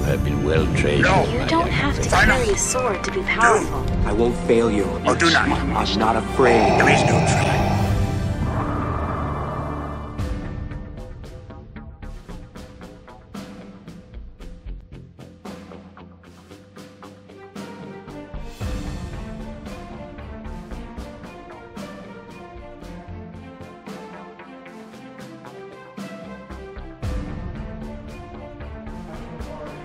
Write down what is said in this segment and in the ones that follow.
have been well trained. No. You don't have to carry a sword to be powerful. I won't fail you. Oh, do not. I'm not afraid. There is no try.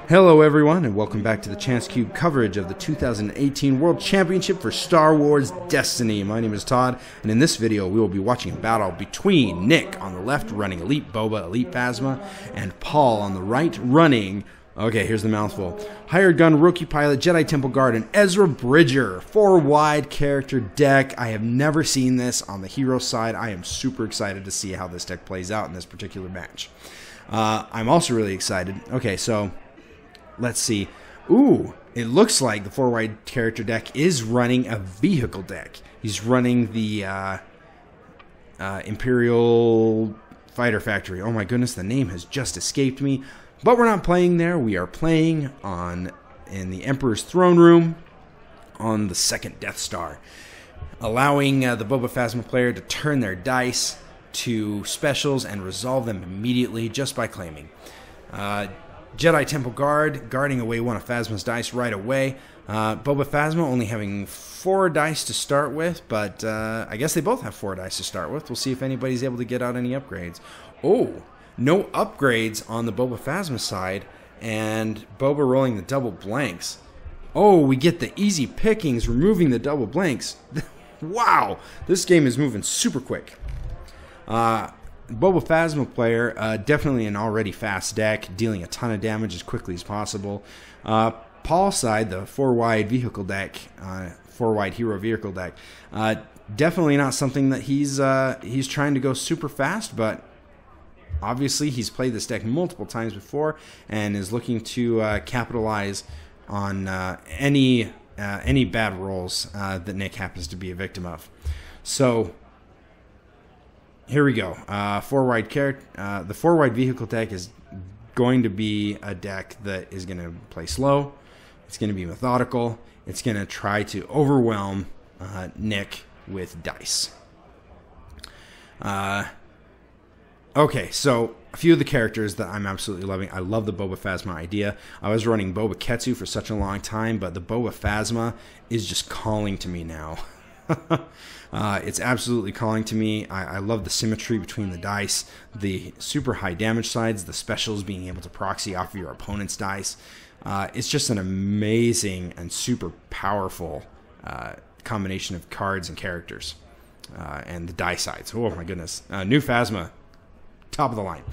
Hello everyone, and welcome back to the Chance Cube coverage of the 2018 World Championship for Star Wars Destiny. My name is Todd, and in this video we will be watching a battle between Nick on the left running eBoba, ePhasma, and Paul on the right running, okay, here's the mouthful, Hired Gun, Rookie Pilot, Jedi Temple Guard, and Ezra Bridger. 4-wide character deck. I have never seen this on the hero side. I am super excited to see how this deck plays out in this particular match. I'm also really excited. Okay, so let's see. Ooh, it looks like the 4-wide character deck is running a vehicle deck. He's running the Imperial Fighter Factory. Oh my goodness, the name has just escaped me. But we're not playing there. We are playing in the Emperor's Throne Room on the second Death Star, allowing the Boba Phasma player to turn their dice to specials and resolve them immediately just by claiming. Jedi Temple Guard, guarding away one of Phasma's dice right away. Boba Phasma only having 4 dice to start with, but I guess they both have 4 dice to start with. We'll see if anybody's able to get out any upgrades. Oh, no upgrades on the Boba Phasma side, and Boba rolling the double blanks. Oh, we get the easy pickings, removing the double blanks. Wow, this game is moving super quick. Boba Phasma player, definitely an already fast deck, dealing a ton of damage as quickly as possible. Paul's side, the 4-wide vehicle deck, 4-wide hero vehicle deck, definitely not something that he's trying to go super fast, but obviously he's played this deck multiple times before and is looking to capitalize on any bad rolls that Nick happens to be a victim of. So here we go. 4-wide the 4-wide vehicle deck is going to be a deck that is going to play slow. It's going to be methodical. It's going to try to overwhelm Nick with dice. Okay, so a few of the characters that I'm absolutely loving. I love the Boba Phasma idea. I was running Boba Ketsu for such a long time, but the Boba Phasma is just calling to me now. It's absolutely calling to me. I love the symmetry between the dice, the super high damage sides, the specials being able to proxy off of your opponent's dice. It's just an amazing and super powerful combination of cards and characters, and the die sides. Oh my goodness, new Phasma, top of the line.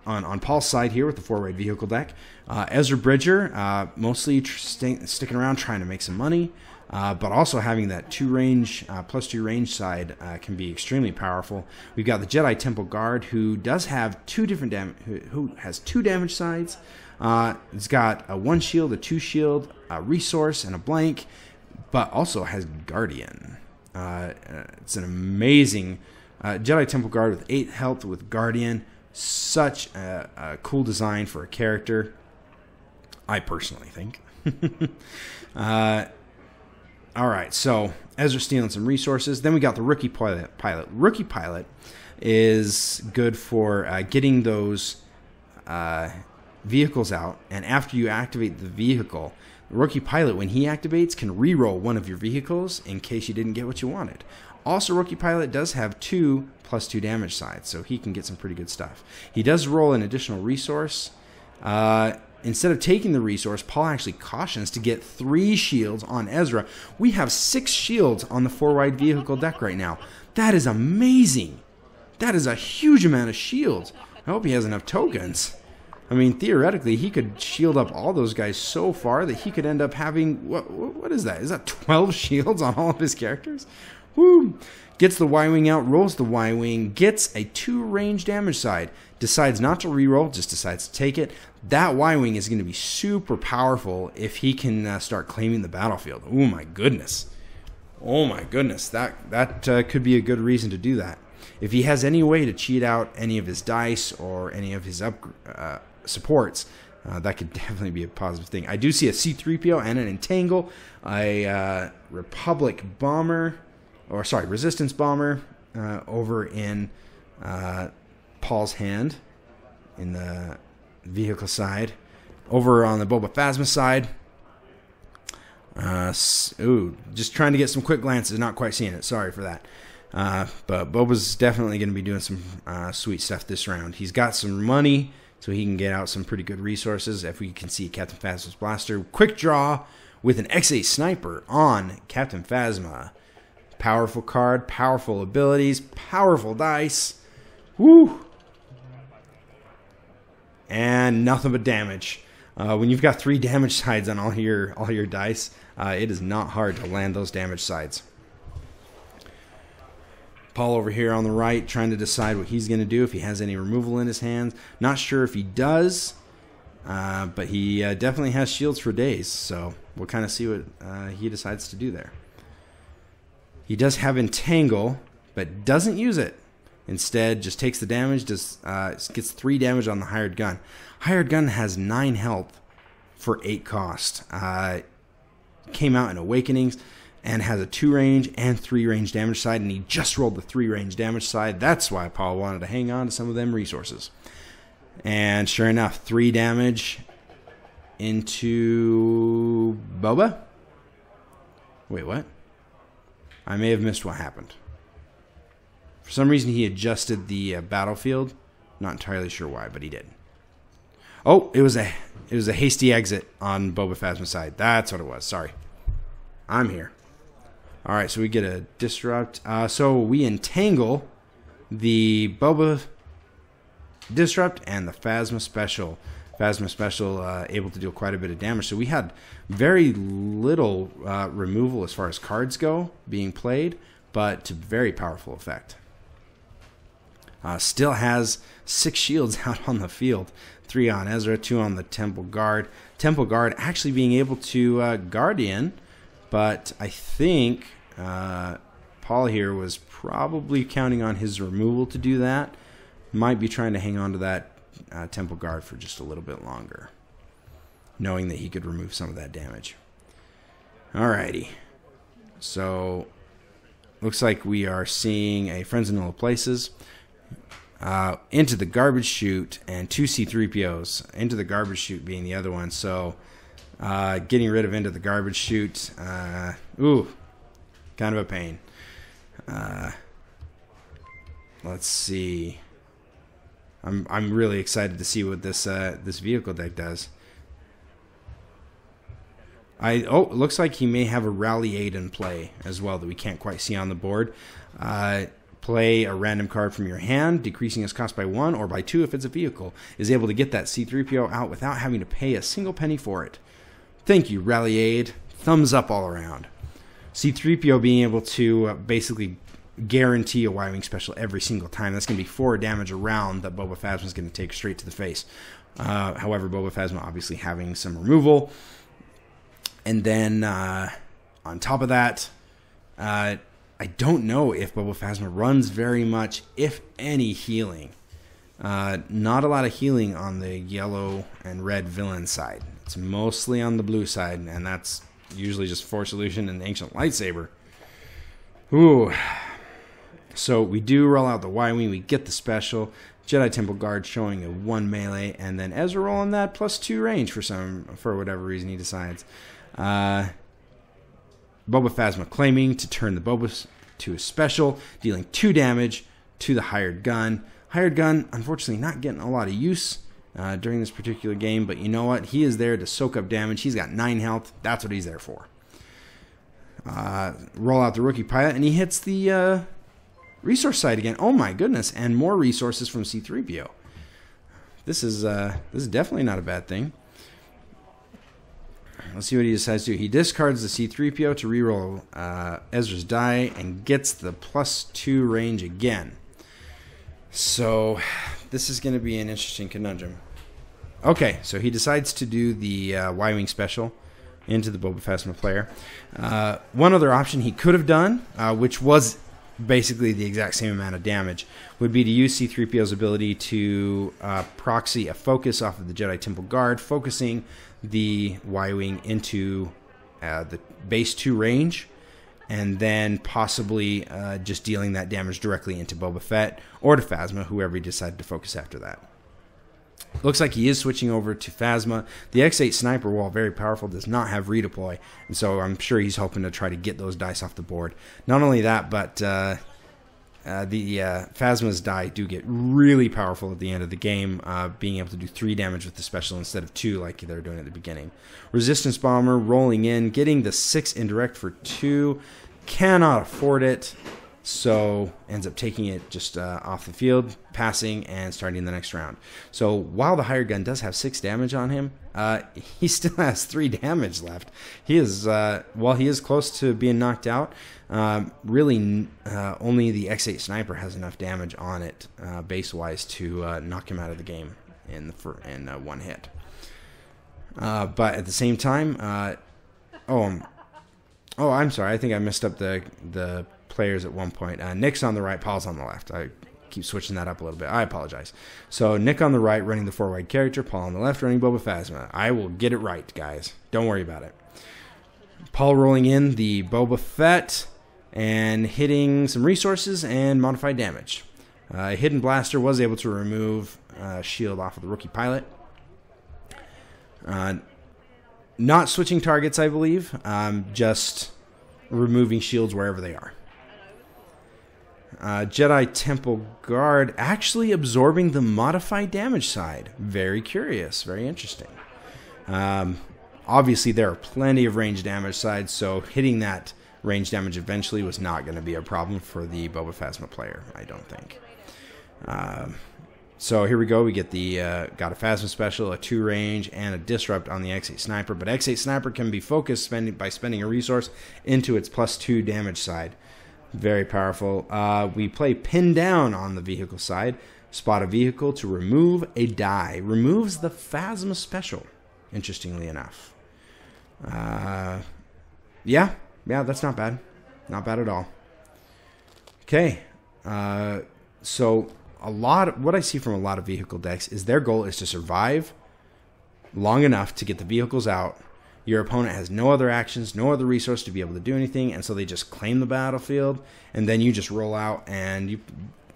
On Paul's side here with the 4-wide vehicle deck, Ezra Bridger, mostly sticking around trying to make some money. But also having that +2 range side can be extremely powerful. We've got the Jedi Temple Guard, who does have who has 2 damage sides. It's got a 1 shield, a 2 shield, a resource, and a blank, but also has Guardian. It's an amazing Jedi Temple Guard with 8 health with Guardian. Such a cool design for a character, I personally think. All right, so Ezra stealing some resources. Then we got the Rookie Pilot. Rookie Pilot is good for getting those vehicles out, and after you activate the vehicle, the Rookie Pilot, when he activates, can reroll one of your vehicles in case you didn't get what you wanted. Also, Rookie Pilot does have 2 +2 damage sides, so he can get some pretty good stuff. He does roll an additional resource. Instead of taking the resource, Paul actually cautions to get 3 shields on Ezra. We have 6 shields on the 4-wide vehicle deck right now. That is amazing. That is a huge amount of shields. I hope he has enough tokens. I mean, theoretically, he could shield up all those guys so far that he could end up having, what is that? Is that 12 shields on all of his characters? Woo! Gets the Y-Wing out, rolls the Y-Wing, gets a 2 range damage side, decides not to reroll, just decides to take it. That Y-Wing is going to be super powerful if he can start claiming the battlefield. Oh my goodness. Oh my goodness. That could be a good reason to do that. If he has any way to cheat out any of his dice or any of his supports, that could definitely be a positive thing. I do see a C-3PO and an Entangle, a Republic Bomber, or sorry, Resistance Bomber over in Paul's hand in the vehicle side. Over on the ePhasma side, just trying to get some quick glances, not quite seeing it. Sorry for that. But Boba's definitely going to be doing some sweet stuff this round. He's got some money, so he can get out some pretty good resources. If we can see Captain Phasma's blaster, quick draw with an X8 sniper on Captain Phasma. Powerful card, powerful abilities, powerful dice. Woo! And nothing but damage. When you've got 3 damage sides on all your dice, it is not hard to land those damage sides. Paul over here on the right trying to decide what he's going to do, if he has any removal in his hands. Not sure if he does, but he definitely has shields for days, so we'll kind of see what he decides to do there. He does have Entangle, but doesn't use it. Instead, just takes the damage, gets 3 damage on the hired gun. Hired gun has 9 health for 8 cost. Came out in Awakenings and has a 2 range and 3 range damage side, and he just rolled the 3 range damage side. That's why Paul wanted to hang on to some of them resources. And sure enough, 3 damage into Boba. Wait, what? I may have missed what happened. For some reason, he adjusted the battlefield. Not entirely sure why, but he did. Oh, it was a hasty exit on ePhasma's side. That's what it was. Sorry. I'm here. All right, so we get a disrupt. So we entangle the Boba disrupt and the Phasma special. Phasma special able to deal quite a bit of damage. So we had very little removal as far as cards go being played, but to very powerful effect. Still has 6 shields out on the field. 3 on Ezra, 2 on the Temple Guard. Temple Guard actually being able to Guardian, but I think Paul here was probably counting on his removal to do that. Might be trying to hang on to that Temple Guard for just a little bit longer, knowing that he could remove some of that damage. Alrighty. So, looks like we are seeing a Friends in Low Places. Into the garbage chute and 2 C-3POs. Into the garbage chute being the other one. So, getting rid of into the garbage chute. Kind of a pain. Let's see. I'm really excited to see what this vehicle deck does. It looks like he may have a rally aid in play as well that we can't quite see on the board. Play a random card from your hand, decreasing its cost by 1 or by 2 if it's a vehicle. Is able to get that C-3PO out without having to pay a single penny for it. Thank you, Rally Aid. Thumbs up all around. C-3PO being able to basically guarantee a Y-Wing special every single time. That's going to be 4 damage around that ePhasma is going to take straight to the face. However, ePhasma obviously having some removal. And then on top of that, I don't know if ePhasma runs very much, if any, healing. Not a lot of healing on the yellow and red villain side. It's mostly on the blue side, and that's usually just Force Illusion and Ancient Lightsaber. Ooh. So we do roll out the Y-Wing, we get the special. Jedi Temple Guard showing a 1 melee, and then Ezra rolling that +2 range for whatever reason he decides. ePhasma claiming to turn the Boba to a special, dealing 2 damage to the hired gun. Hired gun, unfortunately, not getting a lot of use during this particular game, but you know what? He is there to soak up damage. He's got 9 health. That's what he's there for. Roll out the rookie pilot, and he hits the resource side again. Oh my goodness, and more resources from C-3PO. This is definitely not a bad thing. Let's see what he decides to do. He discards the C-3PO to reroll Ezra's die and gets the +2 range again. So this is going to be an interesting conundrum. Okay, so he decides to do the Y-Wing special into the ePhasma player. One other option he could have done, which was basically the exact same amount of damage, would be to use C-3PO's ability to proxy a focus off of the Jedi Temple Guard, focusing the Y-Wing into the base 2 range, and then possibly just dealing that damage directly into Boba Fett or to Phasma, whoever he decided to focus after that. Looks like he is switching over to Phasma. The X8 Sniper, while very powerful, does not have redeploy, and so I'm sure he's hoping to try to get those dice off the board. Not only that, but the Phasma's die do get really powerful at the end of the game, being able to do 3 damage with the special instead of 2 like they were doing at the beginning. Resistance Bomber rolling in, getting the 6 indirect for 2. Cannot afford it, so ends up taking it just off the field, passing, and starting the next round. So while the hired gun does have 6 damage on him, he still has 3 damage left. He is, while he is close to being knocked out, really only the X8 Sniper has enough damage on it base-wise to knock him out of the game in one hit. But at the same time, I'm sorry, I think I messed up the players at one point. Nick's on the right, Paul's on the left. I keep switching that up a little bit. I apologize. So Nick on the right running the 4-wide character, Paul on the left running Boba Phasma. I will get it right, guys. Don't worry about it. Paul rolling in the Boba Fett and hitting some resources and modified damage. Hidden Blaster was able to remove shield off of the rookie pilot. Not switching targets, I believe. Just removing shields wherever they are. Jedi Temple Guard actually absorbing the modified damage side. Very curious. Very interesting. Obviously, there are plenty of range damage sides, so hitting that range damage eventually was not going to be a problem for the Boba Phasma player, I don't think. So here we go. We get the got a Phasma special, a 2 range, and a disrupt on the X8 Sniper. But X8 Sniper can be focused by spending a resource into its +2 damage side. Very powerful. We play pin down on the vehicle side. Spot a vehicle to remove a die. Removes the Phasma special, interestingly enough. Yeah, that's not bad. Not bad at all. Okay. So what I see from a lot of vehicle decks is their goal is to survive long enough to get the vehicles out. Your opponent has no other actions, no other resource to be able to do anything, and so they just claim the battlefield, and then you just roll out and you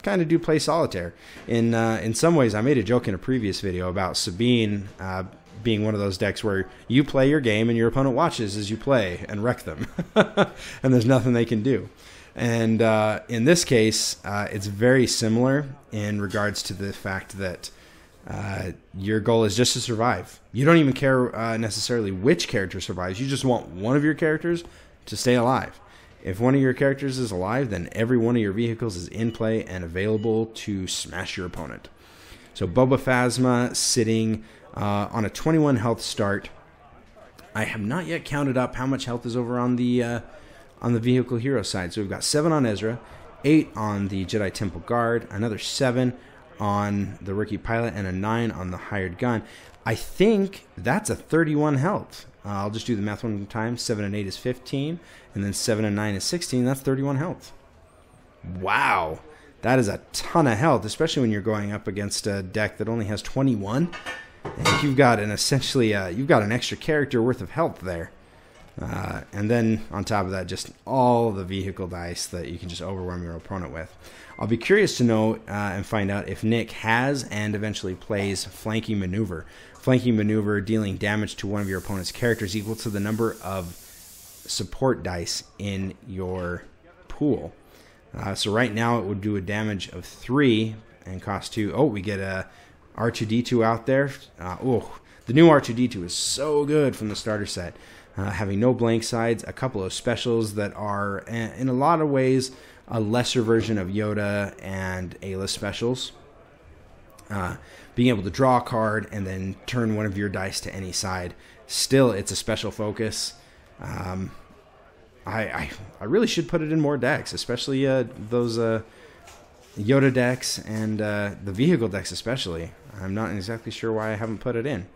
kind of do play solitaire. In some ways, I made a joke in a previous video about Sabine being one of those decks where you play your game and your opponent watches as you play and wreck them, and there's nothing they can do. And in this case, it's very similar in regards to the fact that your goal is just to survive. You don't even care necessarily which character survives. You just want one of your characters to stay alive. If one of your characters is alive, then every one of your vehicles is in play and available to smash your opponent. So Boba Phasma sitting on a 21 health start. I have not yet counted up how much health is over on the vehicle hero side. So we've got 7 on Ezra, 8 on the Jedi Temple Guard, another 7 on the rookie pilot, and a 9 on the hired gun. I think that's a 31 health. I'll just do the math one more time. 7 and 8 is 15, and then 7 and 9 is 16. That's 31 health. Wow. That is a ton of health, especially when you're going up against a deck that only has 21. And you've got an extra character worth of health there. And then on top of that, just all the vehicle dice that you can just overwhelm your opponent with. I'll be curious to know and find out if Nick has and eventually plays Flanking Maneuver. Flanking Maneuver dealing damage to one of your opponent's characters equal to the number of support dice in your pool. So right now it would do a damage of 3 and cost 2. Oh, we get a R2-D2 out there. The new R2-D2 is so good from the starter set. Having no blank sides, a couple of specials that are, in a lot of ways, a lesser version of Yoda and A-list specials. Being able to draw a card and then turn one of your dice to any side. Still, it's a special focus. I really should put it in more decks, especially those Yoda decks and the vehicle decks especially. I'm not exactly sure why I haven't put it in.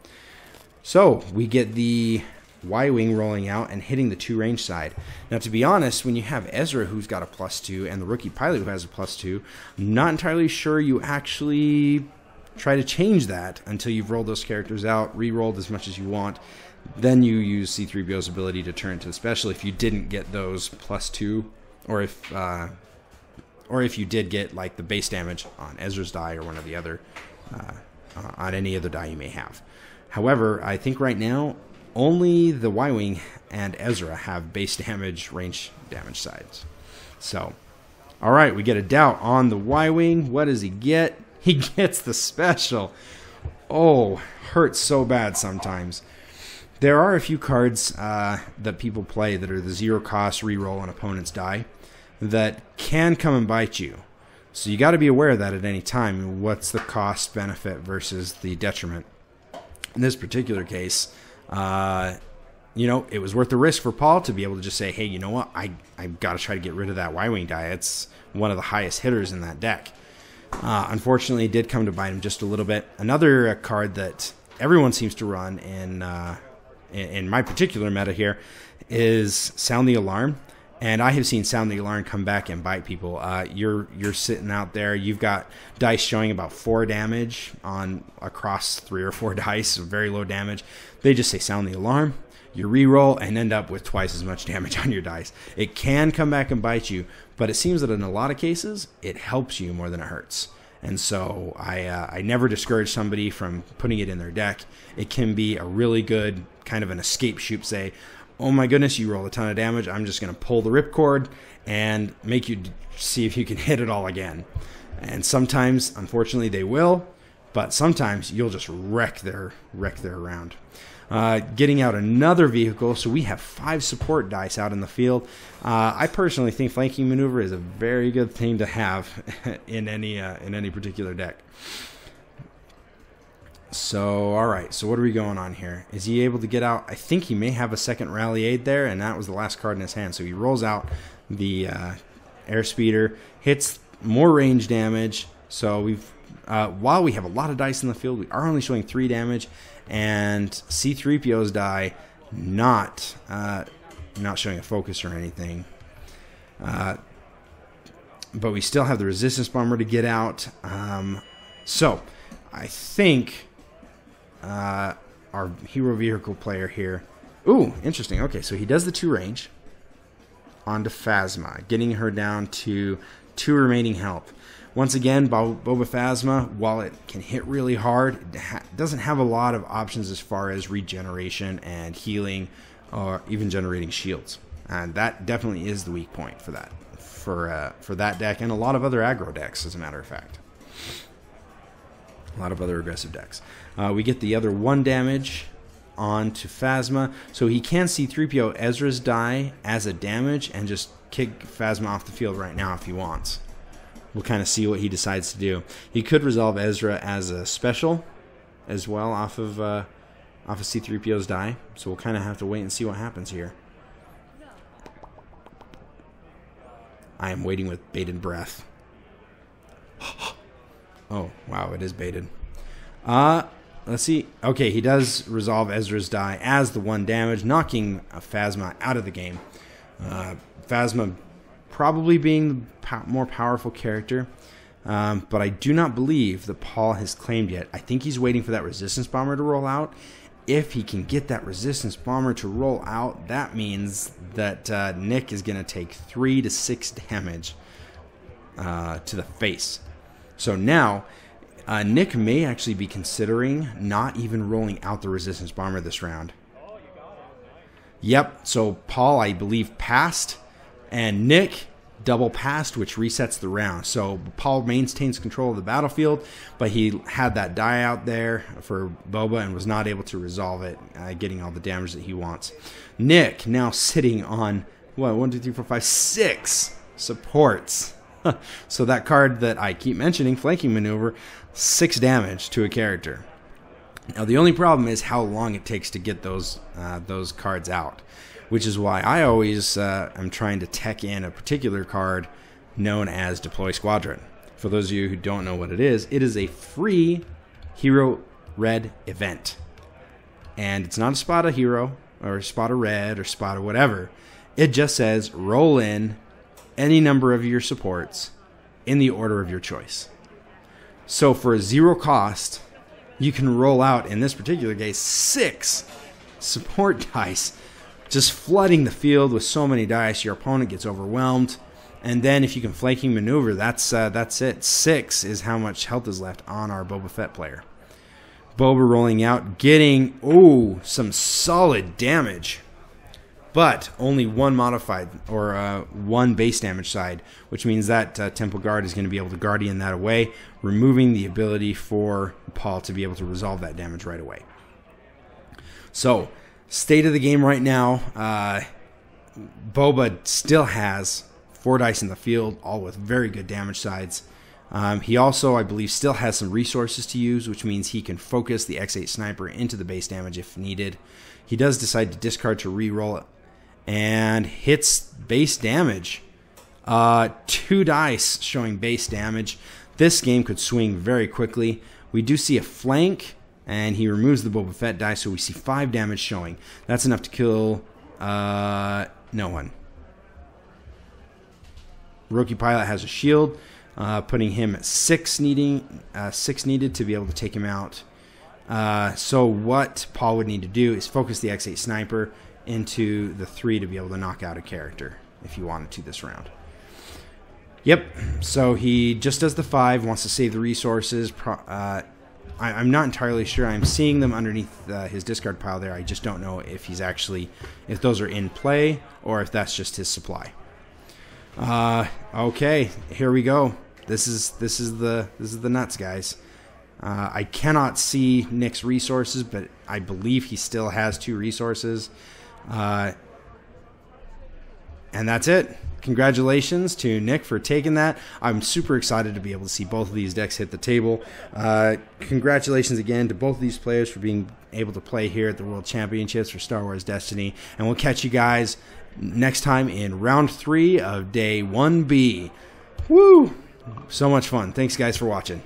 So, we get the Y-Wing rolling out and hitting the 2 range side. Now, to be honest, when you have Ezra who's got a +2 and the rookie pilot who has a +2, I'm not entirely sure you actually try to change that until you've rolled those characters out, re-rolled as much as you want. Then you use C-3PO's ability to turn to the special if you didn't get those +2, or if you did get like the base damage on Ezra's die or one of the other, on any other die you may have. However, I think right now only the Y-Wing and Ezra have base damage, range damage sides. So, all right, we get a doubt on the Y-Wing. What does he get? He gets the special. Oh, hurts so bad sometimes. There are a few cards that people play that are the 0 cost reroll on opponent's die that can come and bite you. So you got to be aware of that at any time. What's the cost benefit versus the detriment? In this particular case, you know, it was worth the risk for Paul to be able to just say, hey, you know what? I've got to try to get rid of that Y-Wing die. It's one of the highest hitters in that deck. Unfortunately, it did come to bite him just a little bit. Another card that everyone seems to run in my particular meta here is Sound the Alarm. And I have seen Sound the Alarm come back and bite people. You're sitting out there. You've got dice showing about 4 damage on across 3 or 4 dice, so very low damage. They just say Sound the Alarm. You re-roll and end up with twice as much damage on your dice. It can come back and bite you, but it seems that in a lot of cases, it helps you more than it hurts. And so I never discourage somebody from putting it in their deck. It can be a really good kind of an escape shoot. Say, oh my goodness, you roll a ton of damage. I'm just going to pull the ripcord and make you see if you can hit it all again. And sometimes, unfortunately, they will, but sometimes you'll just wreck their round. Getting out another vehicle, so we have 5 support dice out in the field. I personally think flanking maneuver is a very good thing to have in any particular deck. So, all right. So, what are we going on here? Is he able to get out? I think he may have a second rally aid there, and that was the last card in his hand. So he rolls out the airspeeder, hits more range damage. So we've while we have a lot of dice in the field, we are only showing 3 damage. And C-3PO's die not showing a focus or anything, but we still have the resistance bomber to get out. So I think our hero vehicle player here. Ooh, interesting. Okay, so he does the 2 range onto Phasma, getting her down to 2 remaining health. Once again, Boba Phasma, while it can hit really hard, it doesn't have a lot of options as far as regeneration and healing, or even generating shields. And that definitely is the weak point for that, for that deck, and a lot of other aggro decks, as a matter of fact. A lot of other aggressive decks. We get the other 1 damage onto Phasma, so he can C-3PO Ezra's die as a damage and just kick Phasma off the field right now if he wants. We'll kind of see what he decides to do. He could resolve Ezra as a special as well off of C-3PO's die. So we'll kind of have to wait and see what happens here. I am waiting with bated breath. Oh, wow, it is baited. Let's see. Okay, he does resolve Ezra's die as the 1 damage, knocking Phasma out of the game. Phasma probably being the more powerful character, but I do not believe that Paul has claimed yet. I think he's waiting for that resistance bomber to roll out. If he can get that resistance bomber to roll out, that means that Nick is going to take 3 to 6 damage to the face. So now, Nick may actually be considering not even rolling out the resistance bomber this round. Yep, so Paul, I believe, passed. And Nick double passed, which resets the round. So Paul maintains control of the battlefield, but he had that die out there for Boba and was not able to resolve it, getting all the damage that he wants. Nick now sitting on, what, 1, 2, 3, 4, 5, 6 supports. So that card that I keep mentioning, Flanking Maneuver, 6 damage to a character. Now the only problem is how long it takes to get those cards out, which is why I always am trying to tech in a particular card known as Deploy Squadron. For those of you who don't know what it is a free Hero Red event. And it's not a spot a hero, or spot of red or spot of whatever. It just says roll in any number of your supports in the order of your choice. So for 0 cost, you can roll out, in this particular case, 6 support dice, just flooding the field with so many dice your opponent gets overwhelmed. And then if you can flanking maneuver, that's it. 6 is how much health is left on our Boba Fett player. Boba rolling out, getting some solid damage, but only 1 modified, or 1 base damage side, which means that Temple Guard is going to be able to Guardian that away, removing the ability for Paul to be able to resolve that damage right away. So, state of the game right now, Boba still has 4 dice in the field, all with very good damage sides. He also, I believe, still has some resources to use, which means he can focus the X8 Sniper into the base damage if needed. He does decide to discard to reroll it, and hits base damage. 2 dice showing base damage. This game could swing very quickly. We do see a flank, and he removes the Boba Fett die, so we see 5 damage showing. That's enough to kill no one. Rookie Pilot has a shield, putting him at 6 needed to be able to take him out. So what Paul would need to do is focus the X8 Sniper into the 3 to be able to knock out a character if he wanted to this round. Yep, so he just does the 5, wants to save the resources. I'm not entirely sure. I'm seeing them underneath his discard pile there. I just don't know if he's actually, if those are in play or if that's just his supply. Okay, here we go. This is the nuts, guys. I cannot see Nick's resources, but I believe he still has 2 resources. And that's it. Congratulations to Nick for taking that. I'm super excited to be able to see both of these decks hit the table. Congratulations again to both of these players for being able to play here at the World Championships for Star Wars Destiny. And we'll catch you guys next time in round 3 of day 1B. Woo! So much fun. Thanks, guys, for watching.